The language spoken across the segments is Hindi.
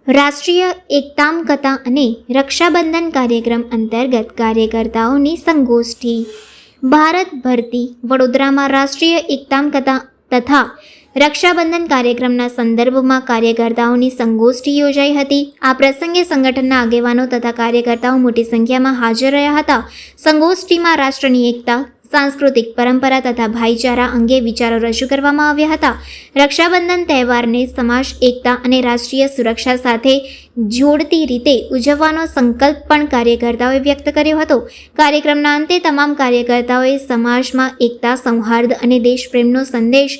રાષ્ટ્રીય એકતામ કથા અને રક્ષાબંધન કાર્યક્રમ અંતર્ગત કાર્યકર્તાઓની સંગોષ્ઠી. ભારત ભરતી વડોદરામાં રાષ્ટ્રીય એકતામ કથા તથા રક્ષાબંધન કાર્યક્રમના સંદર્ભમાં કાર્યકર્તાઓની સંગોષ્ઠી યોજાઈ હતી. આ પ્રસંગે સંગઠનના આગેવાનો તથા કાર્યકર્તાઓ મોટી સંખ્યામાં હાજર રહ્યા હતા. સંગોષ્ઠીમાં રાષ્ટ્રની એકતા, સાંસ્કૃતિક પરંપરા તથા ભાઈચારા અંગે વિચારો રજૂ કરવામાં આવ્યા હતા. રક્ષાબંધન તહેવારને સમાજ એકતા અને રાષ્ટ્રીય સુરક્ષા સાથે જોડતી રીતે ઉજવવાનો સંકલ્પ પણ કાર્યકર્તાઓએ વ્યક્ત કર્યો હતો. કાર્યક્રમના અંતે તમામ કાર્યકર્તાઓએ સમાજમાં એકતા, સૌહાર્દ અને દેશપ્રેમનો સંદેશ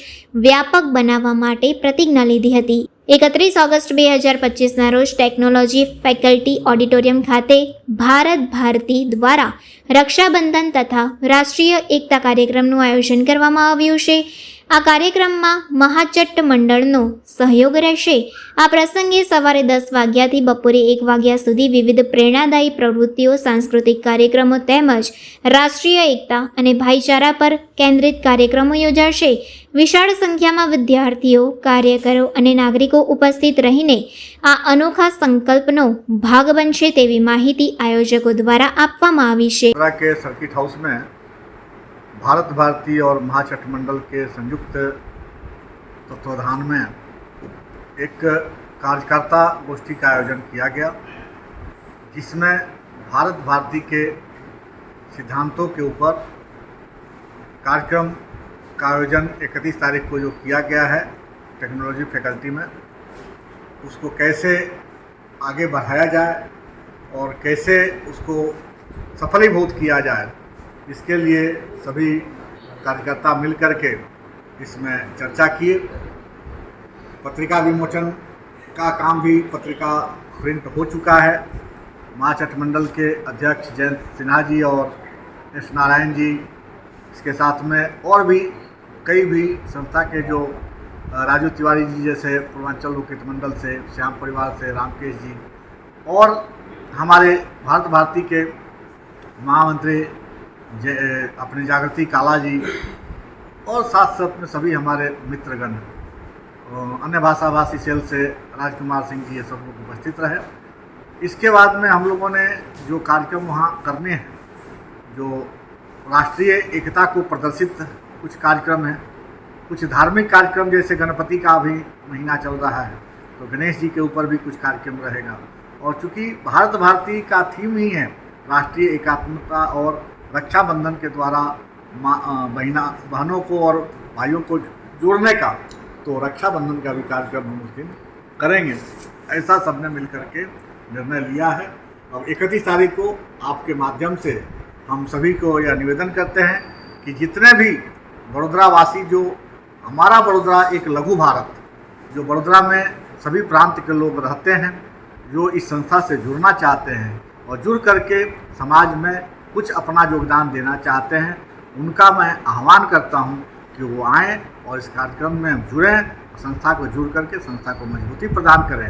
વ્યાપક બનાવવા માટે પ્રતિજ્ઞા લીધી હતી. 31 ઓગસ્ટ 2025ના રોજ ટેકનોલોજી ફેકલ્ટી ઓડિટોરિયમ ખાતે ભારત ભારતી દ્વારા રક્ષાબંધન તથા રાષ્ટ્રીય એકતા કાર્યક્રમનું આયોજન કરવામાં આવ્યું છે. આ કાર્યક્રમમાં મહાચટ્ટ મંડળનો સહયોગ રહેશે. આ પ્રસંગે સવારે 10 વાગ્યાથી બપોરે 1 વાગ્યા સુધી વિવિધ પ્રેરણાદાયી પ્રવૃત્તિઓ, સાંસ્કૃતિક કાર્યક્રમો તેમજ રાષ્ટ્રીય એકતા અને ભાઈચારા પર કેન્દ્રિત કાર્યક્રમો યોજાશે. વિશાળ સંખ્યામાં વિદ્યાર્થીઓ, કાર્યકરો અને નાગરિકો ઉપસ્થિત રહીને આ અનોખા સંકલ્પનો ભાગ બનશે તેવી માહિતી આયોજકો દ્વારા આપવામાં આવી છે. सर्किट हाउस में भारत भारती और महाचट्ट मंडल के संयुक्त तत्वाधान में एक कार्यकर्ता गोष्ठी का आयोजन किया गया, जिसमें भारत भारती के सिद्धांतों के ऊपर कार्यक्रम का आयोजन 31 तारीख को जो किया गया है टेक्नोलॉजी फैकल्टी में, उसको कैसे आगे बढ़ाया जाए और कैसे उसको सफलीभूत किया जाए, इसके लिए सभी कार्यकर्ता मिलकर के इसमें चर्चा किए. पत्रिका विमोचन का काम भी पत्रिका प्रिंट हो चुका है. महाचट्ट मंडल के अध्यक्ष जयंत सिन्हा जी और एस नारायण जी, इसके साथ में और भी कई भी संस्था के जो राजू तिवारी जी जैसे पूर्वांचल लोकहित मंडल से, श्याम परिवार से रामकेश जी और हमारे भारत भारती के महामंत्री अपने जागृति काला जी और साथ साथ में सभी हमारे मित्रगण, अन्य भाषा भाषी सेल से राजकुमार सिंह जी, ये सब लोग उपस्थित रहे. इसके बाद में हम लोगों ने जो कार्यक्रम वहाँ करने हैं, जो राष्ट्रीय एकता को प्रदर्शित कुछ कार्यक्रम हैं, कुछ धार्मिक कार्यक्रम जैसे गणपति का भी महीना चल रहा है तो गणेश जी के ऊपर भी कुछ कार्यक्रम रहेगा. और चूँकि भारत भारती का थीम ही है राष्ट्रीय एकात्मता और रक्षाबंधन के द्वारा बहनों को और भाइयों को जोड़ने का, तो रक्षाबंधन का भी कार्यक्रम हम उस दिन करेंगे. ऐसा सबने मिलकर के निर्णय लिया है. और 31 तारीख को आपके माध्यम से हम सभी को यह निवेदन करते हैं कि जितने भी बड़ोदरा वासी, जो हमारा बड़ोदरा एक लघु भारत, जो बड़ोदरा में सभी प्रांत के लोग रहते हैं, जो इस संस्था से जुड़ना चाहते हैं और जुड़ करके समाज में कुछ अपना योगदान देना चाहते हैं, उनका मैं आह्वान करता हूं कि वो आएँ और इस कार्यक्रम में जुड़ें, संस्था को जुड़ करके संस्था को मजबूती प्रदान करें.